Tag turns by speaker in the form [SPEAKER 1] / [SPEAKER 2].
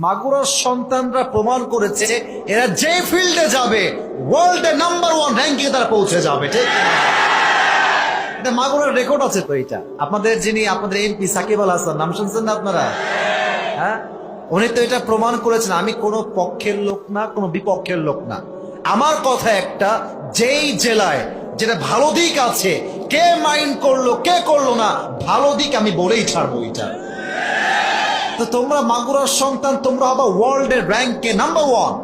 [SPEAKER 1] মাগুরার সন্তানরা প্রমাণ করেছে এরা যে ফিল্ডে যাবে ওয়ার্ল্ডে নাম্বার 1 র্যাঙ্কিং তারা পৌঁছে যাবে। ঠিক এটা মাগুরার রেকর্ড আছে। তো এটা আপনাদের যিনি আপনাদের এমপি সাকিব আল হাসান নাম শুনছেন না আপনারা? হ্যাঁ, উনি তো এটা প্রমাণ করেছেন। আমি কোনো পক্ষের লোক না, কোনো বিপক্ষের লোক না। আমার কথা একটা, যেই জেলায় যেটা ভালো দিক আছে, কে মাইন্ড করলো কে করলো না, ভালো দিক আমি বলেই ছাড়বো এটা। তো তোমরা মাগুরার সন্তান, তোমরা হবা ওয়ার্ল্ডের র্যাঙ্কে নাম্বার 1।